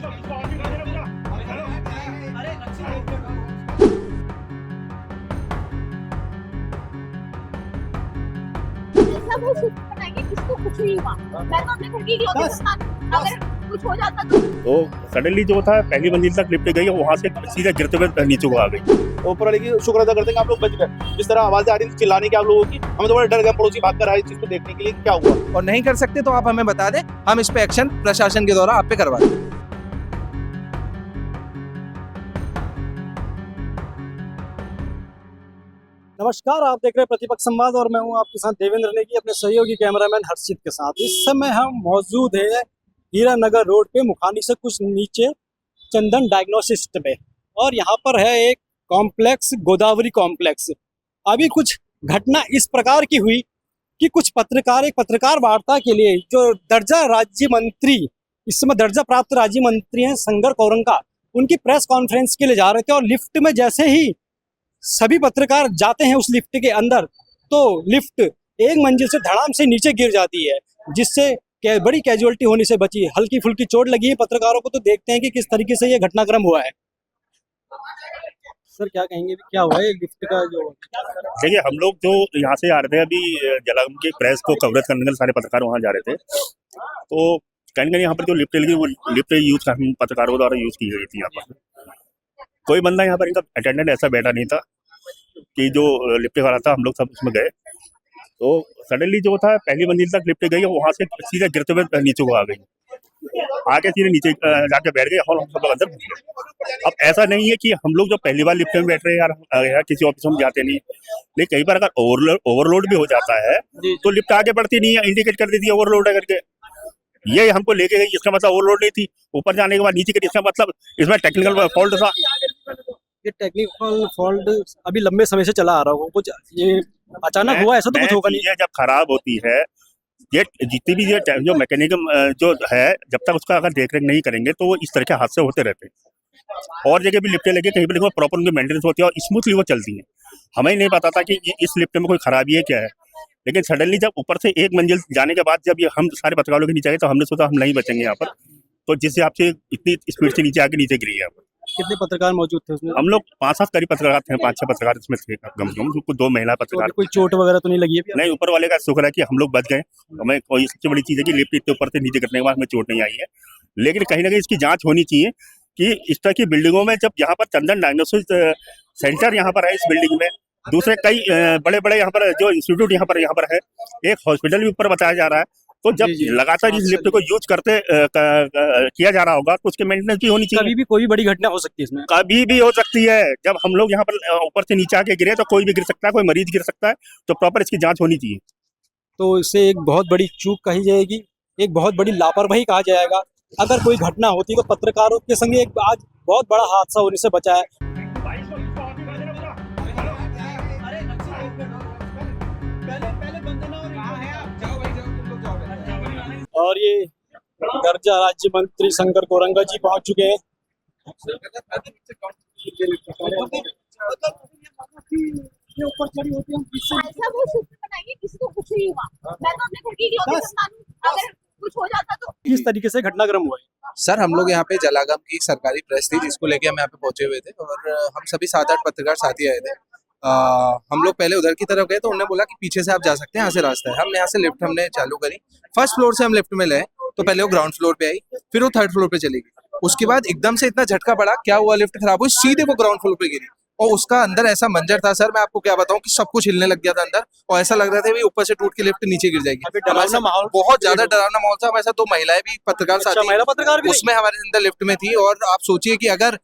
ऐसा वो सूत्र बनाएंगे किसको कुछ नहीं हुआ। मैं तो अपने घर की इकलौती संतान हूं, अगर कुछ हो जाता तो सडनली जो था पहली मंजिल तक लिफ्ट गई और वहां से सीधा गिरते हुए नीचे को आ गई। तो ऊपर वाले की शुक्र अदा करते हैं कि आप लोग बच गए। जिस तरह आवाजें आ रही थी चिल्लाने की आप लोगों की, हमें तो बड़ा डर गया, पड़ोसी भाग कर आए इस चीज को देखने के लिए क्या हुआ। और नहीं कर सकते तो आप हमें बता दें, हम इस पे एक्शन प्रशासन के द्वारा आप पे करवा दें। नमस्कार, आप देख रहे हैं प्रतिपक्ष संवाद और मैं हूं आपके साथ देवेंद्र नेगी, अपने सहयोगी कैमरामैन हर्षित के साथ। इस समय हम मौजूद है हीरा नगर रोड पे, मुखानी से कुछ नीचे चंदन डायग्नोसिस्ट पे, और यहाँ पर है एक कॉम्प्लेक्स, गोदावरी कॉम्प्लेक्स। अभी कुछ घटना इस प्रकार की हुई कि कुछ पत्रकार एक पत्रकार वार्ता के लिए जो दर्जा राज्य मंत्री, इस समय दर्जा प्राप्त राज्य मंत्री हैं शंकर कौरंका, उनकी प्रेस कॉन्फ्रेंस के लिए जा रहे थे। और लिफ्ट में जैसे ही सभी पत्रकार जाते हैं उस लिफ्ट के अंदर, तो लिफ्ट एक मंजिल से धड़ाम से नीचे गिर जाती है, जिससे बड़ी कैजुअलिटी होने से बची। हल्की फुल्की चोट लगी है पत्रकारों को। तो देखते हैं कि किस तरीके से ये घटनाक्रम हुआ है। सर क्या कहेंगे, क्या हुआ है लिफ्ट का जो? देखिए, हम लोग जो यहाँ से आ रहे थे अभी जलागम के प्रेस को कवरेज करने के लिए सारे पत्रकार वहाँ जा रहे थे, तो कहीं ना कहीं यहाँ पर जो लिफ्ट लगी वो लिफ्ट यूज हम पत्रकारों द्वारा यूज की गई थी। यहाँ पर कोई बंदा यहाँ पर इनका अटेंडेंट ऐसा बैठा नहीं था कि जो लिफ्ट वाला था। हम लोग सब उसमें गए तो सडनली जो था पहली मंजिल तक लिफ्ट गई और वहां से सीधा गिरते हुए नीचे को आ गई। आके सीधे नीचे जाके बैठ गए और हम सब लोग अंदर घुस गए। अब ऐसा नहीं है कि हम लोग जो पहली बार लिफ्ट में बैठ रहे हैं यार किसी ऑफिस में जाते नहीं, लेकिन कई बार अगर ओवरलोड भी हो जाता है तो लिफ्ट आगे बढ़ती नहीं है, इंडिकेट कर देती है ओवरलोड है करके। ये हमको लेके गई, इसका मतलब ओवरलोड नहीं थी। ऊपर जाने के बाद नीचे गिरी, इसका मतलब इसमें टेक्निकल फॉल्ट था। ये टेक्निकल फॉल्ट अभी लंबे समय से चला आ रहा होगा, कुछ ये अचानक हुआ ऐसा तो कुछ होगा नहीं। जब खराब होती है ये जितनी भी जो मैकेनिज्म जो है, जब तक उसका अगर देखरेख नहीं करेंगे तो वो इस तरह के हादसे होते रहते हैं। और जगह भी लिफ्टें लगे, कहीं पर प्रॉपर उनकी मेंटेनेंस होती है और स्मूथली वो चलती है। हमें नहीं पता था कि इस लिफ्ट में कोई खराबी है क्या है, लेकिन सडनली जब ऊपर से एक मंजिल जाने के बाद जब ये हम सारे पत्रकारों के नीचे आए तो हमने सोचा हम नहीं बचेंगे यहाँ पर, तो जिससे आपसे इतनी स्पीड से नीचे आके नीचे गिरी है। कितने पत्रकार मौजूद थे उसमें? हम लोग 5-7 करीब पत्रकार थे, 5-6 पत्रकार इसमें थे कम से कम। कुछ 2 महिला पत्रकार। कोई चोट वगैरह तो नहीं लगी है? नहीं, ऊपर वाले का शुक्र है कि हम लोग बच गए। हमें कोई सबसे बड़ी चीज है कि लिफ्ट इतने ऊपर से नीचे गिरने के बाद हमें चोट नहीं आई है। लेकिन कहीं ना कहीं इसकी जांच होनी चाहिए कि इस तरह की बिल्डिंगों में, जब यहाँ पर चंदन डायग्नोसिस सेंटर यहाँ पर है इस बिल्डिंग में, दूसरे कई बड़े बड़े यहाँ पर जो इंस्टीट्यूट यहाँ पर है, एक हॉस्पिटल भी ऊपर बताया जा रहा है। तो जब लगातार इस लिफ्ट को यूज करते किया जा रहा होगा तो उसके मेंटेनेंस भी होनी चाहिए। कभी भी कोई भी बड़ी घटना हो सकती है इसमें, कभी भी हो सकती है। जब हम लोग यहाँ पर ऊपर से नीचे आके गिरे तो कोई भी गिर सकता है, कोई मरीज गिर सकता है, तो प्रॉपर इसकी जांच होनी चाहिए। तो इससे एक बहुत बड़ी चूक कही जाएगी, एक बहुत बड़ी लापरवाही कहा जाएगा अगर कोई घटना होती। तो पत्रकारों के संग एक आज बहुत बड़ा हादसा होने से बचा है। और ये दर्जा राज्य मंत्री शंकर कौरंगा जी पहुंच चुके हैं। ऐसा वो सूत्र बनाएंगे किसको कुछ नहीं हुआ। मैं तो अपने घर की इकलौती संतान हूं, अगर कुछ हो जाता तो। किस तरीके से घटनाक्रम हुआ है? सर, हम लोग यहाँ पे जलागम की सरकारी प्रेस थी जिसको लेके हम यहाँ पे पहुंचे हुए थे, और हम सभी 7-8 पत्रकार साथी आए थे। हम लोग पहले उधर की तरफ गए तो उन्होंने बोला कि पीछे से आप जा सकते हैं, यहाँ से रास्ता है। हम यहाँ से लिफ्ट हमने चालू करी, फर्स्ट फ्लोर से हम लिफ्ट में गए तो पहले वो ग्राउंड फ्लोर पे आई, फिर वो 3rd फ्लोर पे चली गई। उसके बाद एकदम से इतना झटका पड़ा, क्या हुआ, लिफ्ट खराब हुई, सीधे वो ग्राउंड फ्लोर पे गिरी। और उसका अंदर ऐसा मंजर था सर, मैं आपको क्या बताऊं कि सब कुछ हिलने लग गया था अंदर, और ऐसा लग रहा था ऊपर से टूट के लिफ्ट नीचे गिर जाएगी। डरावना माहौल, बहुत ज्यादा डरावना माहौल था। हमारे साथ 2 महिलाएं भी पत्रकार साथी, महिला पत्रकार भी उसमें हमारे अंदर लिफ्ट में थी। और आप सोचिए कि अगर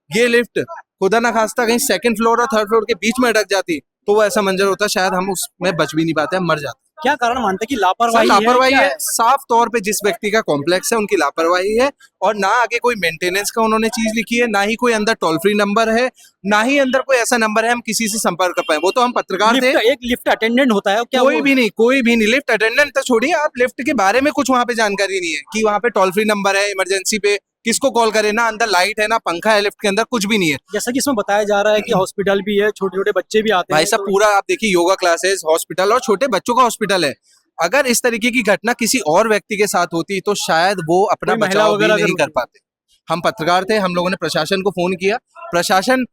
ये लिफ्ट खुदा ना खास्ता कहीं 2nd फ्लोर और 3rd फ्लोर के बीच में अटक जाती तो वो ऐसा मंजर होता, शायद हम उसमें बच भी नहीं पाते, हम मर जाते। क्या कारण मानते कि लापरवाही है? साफ तौर पे जिस व्यक्ति का कॉम्प्लेक्स है उनकी लापरवाही है, और ना आगे कोई मेंटेनेंस का उन्होंने चीज लिखी है, ना ही कोई अंदर टोल फ्री नंबर है, ना ही अंदर कोई ऐसा नंबर है हम किसी से संपर्क कर पाए। वो तो हम पत्रकार थे। एक लिफ्ट अटेंडेंट होता है क्या? कोई भी नहीं। लिफ्ट अटेंडेंट तो छोड़िए, आप लिफ्ट के बारे में कुछ वहाँ पे जानकारी नहीं है कि वहाँ पे टोल फ्री नंबर है, इमरजेंसी पे किसको कॉल करे, ना अंदर लाइट है, ना पंखा है लिफ्ट के अंदर, कुछ भी नहीं है। जैसा कि इसमें बताया जा रहा है कि हॉस्पिटल भी है, छोटे छोटे बच्चे भी आते हैं। भाई साहब, पूरा आप देखिए, योगा क्लासेस, हॉस्पिटल और छोटे बच्चों का हॉस्पिटल है। अगर इस तरीके की घटना किसी और व्यक्ति के साथ होती तो शायद वो अपना बचाव भी नहीं कर पाते। हम पत्रकार थे, हम लोगों ने प्रशासन को फोन किया, प्रशासन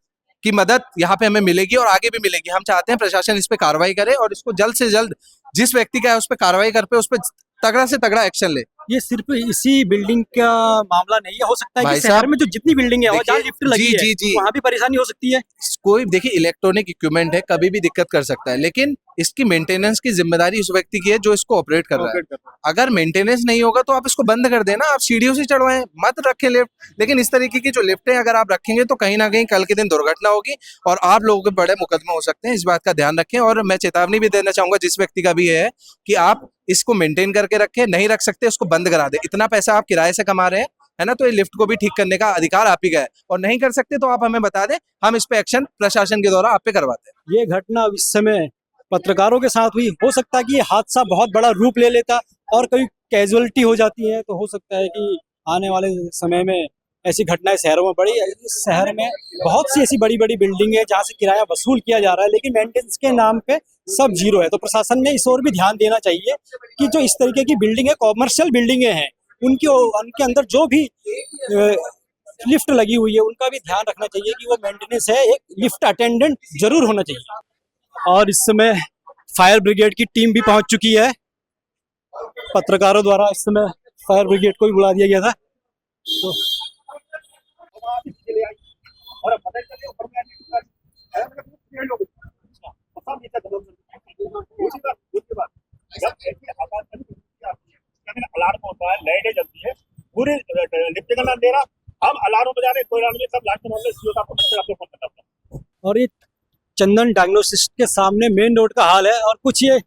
की मदद यहाँ पे हमें मिलेगी और आगे भी मिलेगी। हम चाहते हैं प्रशासन इस पे कार्रवाई करे और इसको जल्द से जल्द जिस व्यक्ति का है उस पर कार्रवाई कर पे उस पर तगड़ा से तगड़ा एक्शन ले। ये सिर्फ इसी बिल्डिंग का मामला नहीं है, हो सकता है भाई कि शहर साहब, में जो जितनी बिल्डिंग है और जहाँ देखिए, लिफ्ट लगी जी, है जी, जी। वहाँ भी परेशानी हो सकती है। कोई देखिए इलेक्ट्रॉनिक इक्विपमेंट है, कभी भी दिक्कत कर सकता है, लेकिन इसकी मेंटेनेंस की जिम्मेदारी उस व्यक्ति की है जो इसको ऑपरेट कर रहा है। अगर मेंटेनेंस नहीं होगा तो आप इसको बंद कर देना, आप सीढ़ियों से चढ़वाएं, मत रखें लिफ्ट। लेकिन इस तरीके की जो लिफ्ट है अगर आप रखेंगे तो कहीं ना कहीं कल के दिन दुर्घटना होगी और आप लोगों के बड़े मुकदमे हो सकते हैं। इस बात का ध्यान रखें और मैं चेतावनी भी देना चाहूंगा जिस व्यक्ति का भी है कि आप इसको मेंटेन करके रखें, नहीं रख सकते उसको बंद करा दे। इतना पैसा आप किराए से कमा रहे हैं, है ना, तो ये लिफ्ट को भी ठीक करने का अधिकार आप ही का है और नहीं कर सकते तो आप हमें बता दें, हम इस पे एक्शन प्रशासन के द्वारा आप पे करवाते हैं। ये घटना इस समय पत्रकारों के साथ हुई, हो सकता है कि ये हादसा बहुत बड़ा रूप ले लेता और कोई कैजुअलिटी हो जाती है, तो हो सकता है कि आने वाले समय में ऐसी घटनाएं शहरों में बढ़ी। इस शहर में बहुत सी ऐसी बड़ी बड़ी बिल्डिंग है जहाँ से किराया वसूल किया जा रहा है, लेकिन मेंटेनेंस के नाम पे सब जीरो है। तो प्रशासन ने इस ओर भी ध्यान देना चाहिए कि जो इस तरीके की बिल्डिंग है, कॉमर्शियल बिल्डिंगें हैं, उनके अंदर जो भी लिफ्ट लगी हुई है उनका भी ध्यान रखना चाहिए कि वो मेंटेनेंस है, एक लिफ्ट अटेंडेंट जरूर होना चाहिए। और इस समय फायर ब्रिगेड की टीम भी पहुंच चुकी है। पत्रकारों द्वारा इस समय फायर ब्रिगेड को भी बुला दिया गया था। तो अलार्म होता है, लाइटें जलती है, पूरे लिफ्ट का नाम दे रहा, हम अलार्म बजा रहे, कोई अलार्म नहीं, सब लास्ट में सीओ आपको आपको फोन करता है। और ये चंदन डायग्नोसिस के सामने मेन रोड का हाल है और कुछ ये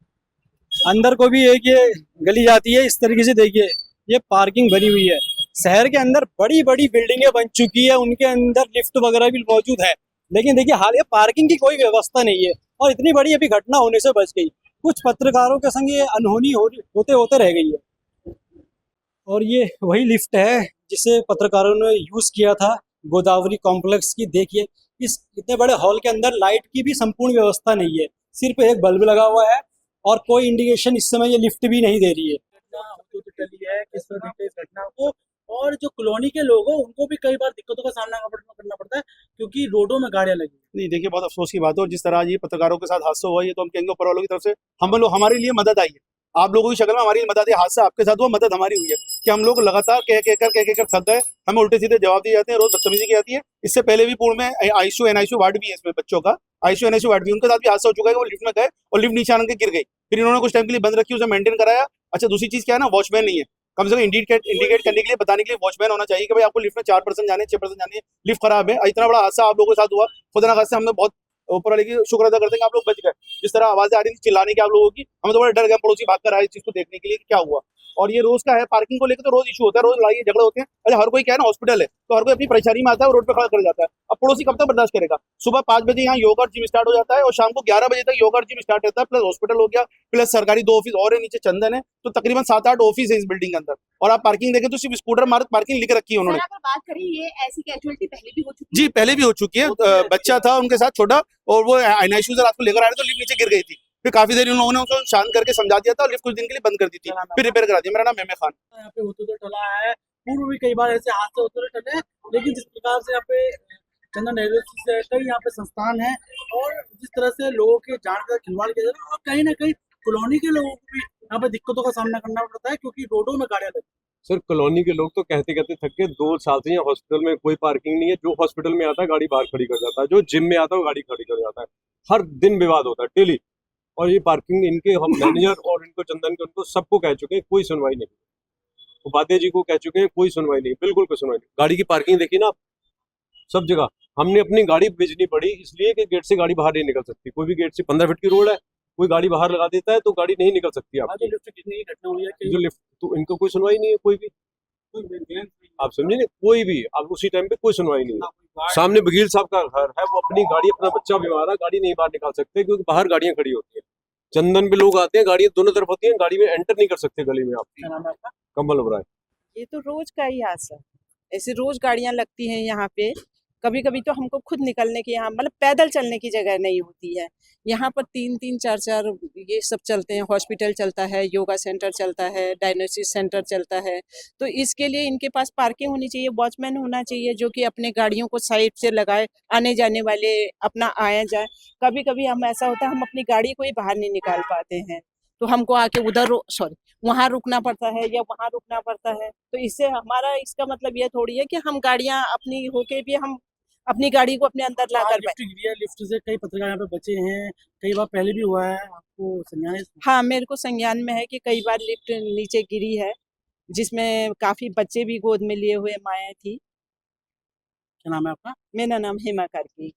अंदर को भी एक ये गली जाती है। इस तरीके से देखिए ये पार्किंग बनी हुई है। शहर के अंदर बड़ी बड़ी बिल्डिंगें बन चुकी है, उनके अंदर लिफ्ट वगैरह भी मौजूद है, लेकिन देखिए हाल ये पार्किंग की कोई व्यवस्था नहीं है और इतनी बड़ी अभी घटना होने से बच गई। कुछ पत्रकारों के संग ये अनहोनी होते होते रह गई है। और ये वही लिफ्ट है जिसे पत्रकारों ने यूज किया था गोदावरी कॉम्प्लेक्स की। देखिए इस इतने बड़े हॉल के अंदर लाइट की भी संपूर्ण व्यवस्था नहीं है, सिर्फ एक बल्ब लगा हुआ है और कोई इंडिकेशन इस समय ये लिफ्ट भी नहीं दे रही है। टली है किस तरह देखते हैं इस घटना को, और जो कॉलोनी के लोग हैं उनको भी कई बार दिक्कतों का सामना करना पड़ता है क्योंकि रोडों में गाड़ियां लगी। नहीं देखिए, बहुत अफसोस की बात है और जिस तरह आज ये पत्रकारों के साथ हादसा हुआ, ये तो हम कहेंगे ऊपर वालों की तरफ से हम लोग हमारे लिए मदद आई है। आप लोगों की शक्ल में हमारी मदद है, हादसा आपके साथ हुआ, मदद हमारी हुई है कि हम लोग लगातार कह कर थक गए, हमें उल्टे सीधे जवाब दिए जाते हैं, रोज बदतमीजी की जाती है। इससे पहले भी पूर्ण में आईसीयू एनआईसीयू वार्ड भी है, इसमें बच्चों का आईसीयू एनआईसीयू वार्ड भी, उनके साथ भी हादसा हो चुका है। वो लिफ्ट में गए और लिफ्ट नीचे आने के गिर गई, फिर इन्होंने कुछ टाइम के लिए बंद रखी, उसे मेंटेन कराया। अच्छा, दूसरी चीज क्या है ना, वॉचमैन नहीं है, कम से कम इंडिकेट करने के लिए, बताने के लिए वॉचमैन होना चाहिए कि भाई आपको लिफ्ट में 4% जाने 6% जाने, लिफ्ट खराब है। इतना बड़ा हादसा आप लोगों के साथ हुआ, खुदा ना खास्ते हमने बहुत ऊपर वाले की शुक्र अदा करते हैं कि आप लोग बच गए। जिस तरह आवाजें आ रही थी चिल्लाने की आप लोगों की, हमें तो बड़ा डर गया, पड़ोसी भाग कर आए इस चीज को देखने के लिए कि क्या हुआ। और ये रोज का है, पार्किंग को लेकर तो रोज इशू होता है, रोज लड़ाई झगड़े होते हैं। अच्छा, हर कोई क्या है ना, हॉस्पिटल है तो हर कोई अपनी परेशानी में आता है और रोड पे खड़ा कर जाता है। अब पड़ोसी कब तक बर्दाश्त करेगा? सुबह 5 बजे यहाँ योगा और जिम स्टार्ट हो जाता है और शाम को 11 बजे तक योगा और जिम स्टार्ट रहता है, प्लस हॉस्पिटल हो गया, प्लस सरकारी 2 ऑफिस और है, नीचे चंदन है, तो तकरीबन 7-8 ऑफिस है इस बिल्डिंग के अंदर। और आप पार्किंग देखें तो सिर्फ स्कूटर मार्ग पार्किंग लिख रखी है उन्होंने। अगर बात करें, ये ऐसी कैजुअलिटी पहले भी हो चुकी जी, पहले भी हो चुकी है। बच्चा था उनके साथ छोटा और वो एनआईसीयू से रात को लेकर आ रहे तो लिफ्ट नीचे गिर गई थी, फिर काफी देर उन लोगों ने उसको शांत करके समझा दिया था और लिफ्ट कुछ दिन के लिए बंद कर दी थी, फिर रिपेयर करा दिया। मेरा नाम मेमे खान। यहाँ पे होते तो टला है, पूर्व भी कई बार ऐसे हादसे होते रहे टले, लेकिन जिस प्रकार से यहाँ पे चंदन डायग्नोसिस है, कई यहाँ पे संस्थान है और जिस तरह से लोगों के जान का खिलवाड़ किया जा रहा है और कहीं ना कहीं कॉलोनी के लोगों को भी यहाँ पे दिक्कतों का सामना करना पड़ता है क्योंकि रोडों में गाड़ियां लगी। सर कॉलोनी के लोग तो कहते कहते थक के 2 साल से यहाँ हॉस्पिटल में कोई पार्किंग नहीं है। जो हॉस्पिटल में आता है गाड़ी बाहर खड़ी कर जाता है, जो जिम में आता है वो गाड़ी खड़ी कर जाता है, हर दिन विवाद होता है डेली। और ये पार्किंग इनके हम मैनेजर और इनको चंदन के उनको सबको कह चुके हैं, कोई सुनवाई नहीं। उपाध्याय जी को कह चुके हैं, कोई सुनवाई नहीं, बिल्कुल कोई सुनवाई नहीं। गाड़ी की पार्किंग देखिए ना, सब जगह हमने अपनी गाड़ी भेजनी पड़ी इसलिए कि गेट से गाड़ी बाहर नहीं निकल सकती। कोई भी गेट से 15 फीट की रोड है, कोई गाड़ी बाहर लगा देता है तो गाड़ी नहीं निकल सकती आपकी। लिफ्ट कितनी ही घटना हुई है जो लिफ्ट तो इनको कोई सुनवाई नहीं है, कोई भी, आप समझे नहीं, कोई भी। अब उसी टाइम पे कोई सुनवाई नहीं है। सामने वकील साहब का घर है, वो अपनी गाड़ी, अपना बच्चा बीमार है, गाड़ी नहीं बाहर निकाल सकते क्योंकि बाहर गाड़ियां खड़ी होती है। चंदन पे लोग आते हैं, गाड़ियां दोनों तरफ होती हैं, गाड़ी में एंटर नहीं कर सकते गली में। आप कमल ओबराय। ये तो रोज का ही हादसा, ऐसे रोज गाड़ियां लगती हैं यहाँ पे कभी कभी तो हमको खुद निकलने की, यहाँ मतलब पैदल चलने की जगह नहीं होती है। यहाँ पर 3-3, 4-4 ये सब चलते हैं, हॉस्पिटल चलता है, योगा सेंटर चलता है, डायग्नोसिस सेंटर चलता है। तो इसके लिए इनके पास पार्किंग होनी चाहिए, वॉचमैन होना चाहिए जो कि अपने गाड़ियों को साइड से लगाए, आने जाने वाले अपना आया जाए। कभी कभी हम ऐसा होता है हम अपनी गाड़ी को ही बाहर नहीं निकाल पाते हैं, तो हमको आके उधर वहाँ रुकना पड़ता है या वहाँ रुकना पड़ता है। तो इससे हमारा इसका मतलब ये थोड़ी है कि हम गाड़ियाँ अपनी होके भी हम अपनी गाड़ी को अपने अंदर ला आज कर लिफ्ट गिरी है, लिफ्ट से कई पत्रकार यहाँ पे बचे हैं, कई बार पहले भी हुआ है, आपको संज्ञान है इसका? हाँ, मेरे को संज्ञान में है कि कई बार लिफ्ट नीचे गिरी है, जिसमें काफी बच्चे भी गोद में लिए हुए माएँ थी। क्या नाम है आपका? मेरा नाम हेमा कार्की।